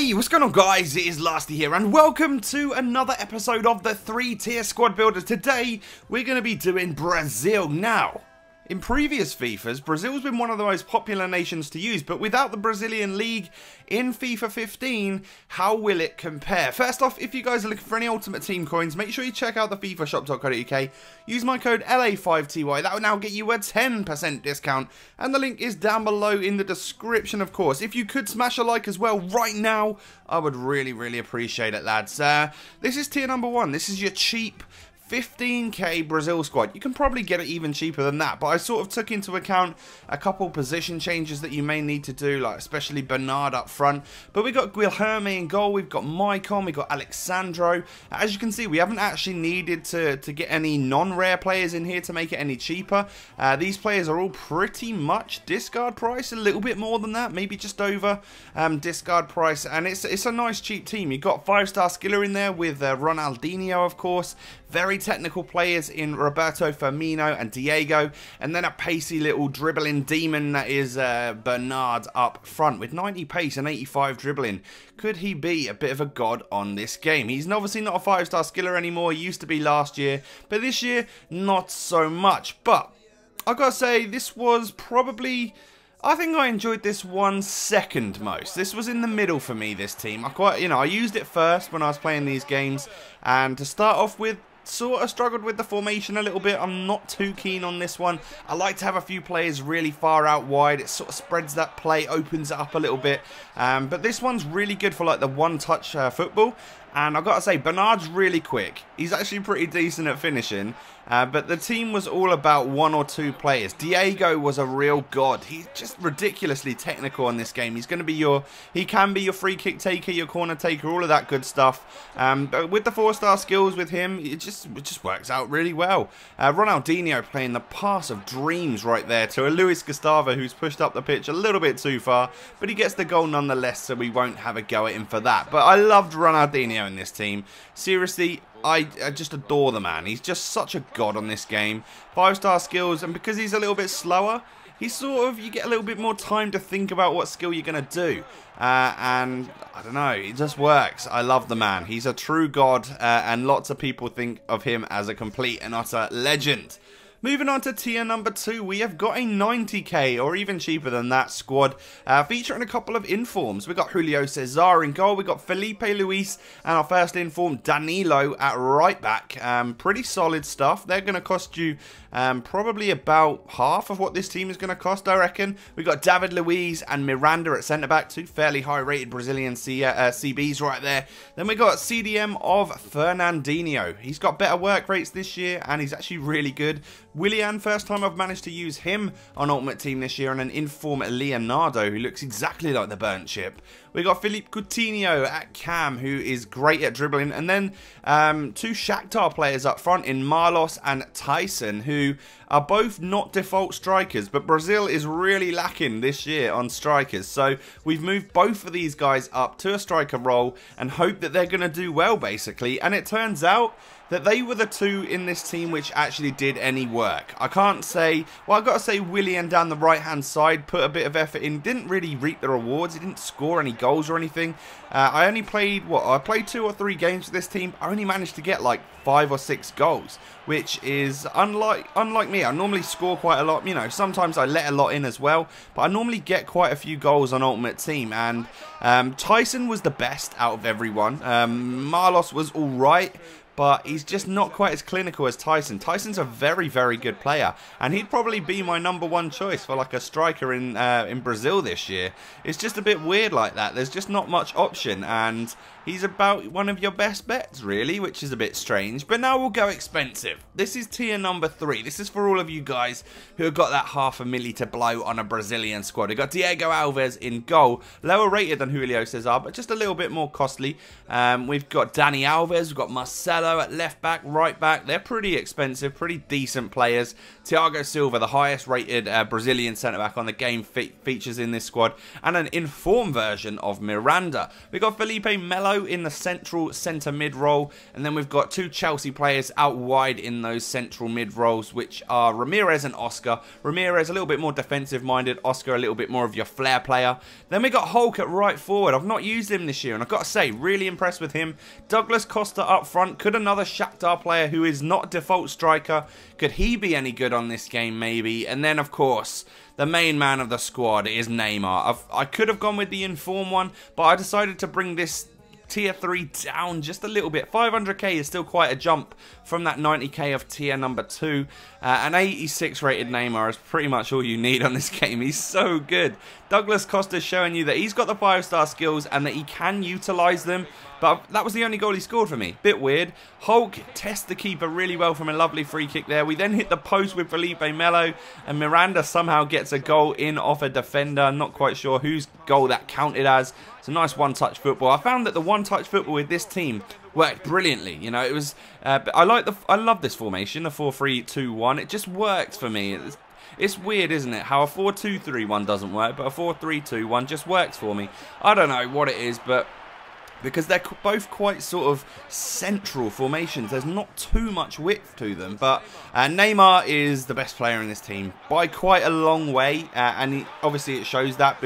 Hey, what's going on guys? It is Lasty here and welcome to another episode of the 3-tier squad builder. Today, we're going to be doing Brazil. Now, in previous FIFAs, Brazil's been one of the most popular nations to use, but without the Brazilian League in FIFA 15, how will it compare? First off, if you guys are looking for any Ultimate Team coins, make sure you check out the FIFAshop.co.uk. Use my code LA5TY, that will now get you a 10% discount, and the link is down below in the description, of course. If you could smash a like as well right now, I would really appreciate it, lads. This is tier number 1. This is your cheap 15k Brazil squad. You can probably get it even cheaper than that, but I sort of took into account a couple position changes that you may need to do, like especially Bernard up front. But we got Guilherme in goal, we've got Maicon, we've got Alexandro. As you can see, we haven't actually needed to get any non-rare players in here to make it any cheaper. These players are all pretty much discard price, a little bit more than that, maybe just over discard price, and it's a nice cheap team. You've got 5-star skiller in there with Ronaldinho, of course. Very technical players in Roberto Firmino and Diego, and then a pacey little dribbling demon that is Bernard up front with 90 pace and 85 dribbling. Could he be a bit of a god on this game? He's obviously not a 5-star skiller anymore. He used to be last year, but this year not so much. But I've got to say, this was probably, I think I enjoyed this one second most. This was in the middle for me, this team. I used it first when I was playing these games, and to start off with, sort of struggled with the formation a little bit. I'm not too keen on this one. I like to have a few players really far out wide. It sort of spreads that play, opens it up a little bit. But this one's really good for like the one-touch football. And I've got to say, Bernard's really quick. He's actually pretty decent at finishing. But the team was all about 1 or 2 players. Diego was a real god. He's just ridiculously technical in this game. He can be your free kick taker, your corner taker, all of that good stuff. But with the 4-star skills with him, it just works out really well. Ronaldinho playing the pass of dreams right there to a Luis Gustavo who's pushed up the pitch a little bit too far. But he gets the goal nonetheless, so we won't have a go at him for that. But I loved Ronaldinho in this team. Seriously, I just adore the man. He's just such a god on this game. 5-star skills, and because he's a little bit slower, you get a little bit more time to think about what skill you're going to do. And I don't know, it just works. I love the man. He's a true god, and lots of people think of him as a complete and utter legend. Moving on to tier number 2, we have got a 90k, or even cheaper than that, squad, featuring a couple of informs. We've got Julio Cesar in goal, we've got Felipe Luis, and our first inform, Danilo, at right back. Pretty solid stuff. They're going to cost you probably about half of what this team is going to cost, I reckon. We've got David Luiz and Miranda at centre-back, 2 fairly high-rated Brazilian CBs right there. Then we got CDM of Fernandinho. He's got better work rates this year, and he's actually really good. Willian, first time I've managed to use him on Ultimate Team this year, and an inform Leonardo who looks exactly like the burnt chip. We got Philippe Coutinho at cam, who is great at dribbling, and then 2 Shakhtar players up front in Marlos and Tyson, who are both not default strikers, but Brazil is really lacking this year on strikers, so we've moved both of these guys up to a striker role and hope that they're going to do well, basically. And it turns out that they were the 2 in this team which actually did any work. I can't say, well, I've got to say Willian down the right hand side put a bit of effort in, didn't really reap the rewards, he didn't score any goals or anything. I only played, I played 2 or 3 games with this team. I only managed to get like 5 or 6 goals, which is unlike me. I normally score quite a lot, you know, sometimes I let a lot in as well, but I normally get quite a few goals on Ultimate Team. And Tyson was the best out of everyone. Marlos was alright, but he's just not quite as clinical as Tyson. Tyson's a very good player, and he'd probably be my number 1 choice for like a striker in Brazil this year. It's just a bit weird like that. There's just not much option, and he's about one of your best bets, really, which is a bit strange. But now we'll go expensive. This is tier number 3. This is for all of you guys who have got that $500,000 to blow on a Brazilian squad. We've got Diego Alves in goal, lower rated than Julio Cesar, but just a little bit more costly. We've got Dani Alves, we've got Marcelo, Melo at left back, right back. They're pretty expensive, pretty decent players. Thiago Silva, the highest rated Brazilian centre-back on the game, features in this squad. And an informed version of Miranda. We've got Felipe Melo in the central centre mid role. And then we've got two Chelsea players out wide in those central mid roles, which are Ramirez and Oscar. Ramirez a little bit more defensive-minded. Oscar a little bit more of your flair player. Then we got Hulk at right forward. I've not used him this year, and I've got to say, really impressed with him. Douglas Costa up front. Could another Shakhtar player who is not a default striker, could he be any good on this game maybe? And then, of course, the main man of the squad is Neymar. I could have gone with the inform one, but I decided to bring this tier 3 down just a little bit. 500k is still quite a jump from that 90k of tier number 2. An 86 rated Neymar is pretty much all you need on this game. He's so good. Douglas Costa's showing you that he's got the 5-star skills and that he can utilise them. But that was the only goal he scored for me. Bit weird. Hulk tests the keeper really well from a lovely free kick there. We then hit the post with Felipe Melo. And Miranda somehow gets a goal in off a defender. Not quite sure whose goal that counted as. It's a nice one-touch football. I found that the one-touch football with this team worked brilliantly. You know, it was. I love this formation, the 4-3-2-1. It just works for me. It's weird, isn't it? How a 4-2-3-1 doesn't work, but a 4-3-2-1 just works for me. I don't know what it is, but because they're both quite sort of central formations, there's not too much width to them. But Neymar is the best player in this team by quite a long way, and obviously it shows that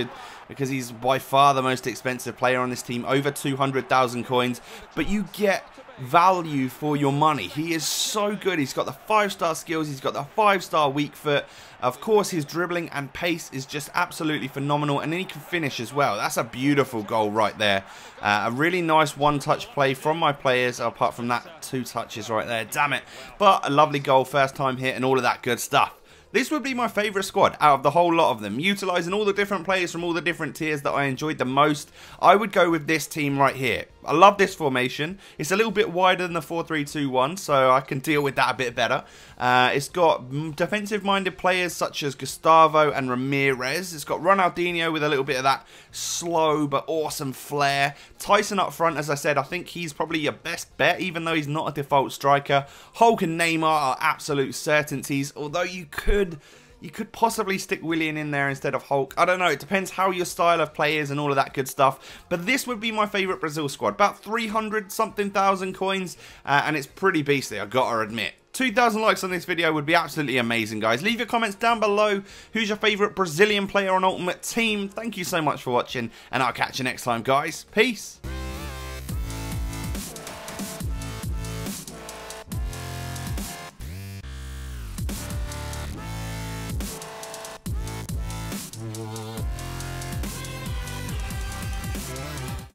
because he's by far the most expensive player on this team, over 200,000 coins, but you get value for your money. He is so good. He's got the 5-star skills, he's got the 5-star weak foot. Of course, his dribbling and pace is just absolutely phenomenal, and then he can finish as well. That's a beautiful goal right there. A really nice one-touch play from my players, apart from that 2 touches right there. Damn it. But a lovely goal, first time hit, and all of that good stuff. This would be my favourite squad out of the whole lot of them. Utilising all the different players from all the different tiers that I enjoyed the most, I would go with this team right here. I love this formation. It's a little bit wider than the 4-3-2-1, so I can deal with that a bit better. It's got defensive-minded players such as Gustavo and Ramirez. It's got Ronaldinho with a little bit of that slow but awesome flair. Tyson up front, as I said, I think he's probably your best bet, even though he's not a default striker. Hulk and Neymar are absolute certainties, although you could possibly stick Willian in there instead of Hulk. I don't know. It depends how your style of play is and all of that good stuff. But this would be my favourite Brazil squad. About 300-something thousand coins. And it's pretty beastly, I've got to admit. 2,000 likes on this video would be absolutely amazing, guys. Leave your comments down below. Who's your favourite Brazilian player on Ultimate Team? Thank you so much for watching. And I'll catch you next time, guys. Peace.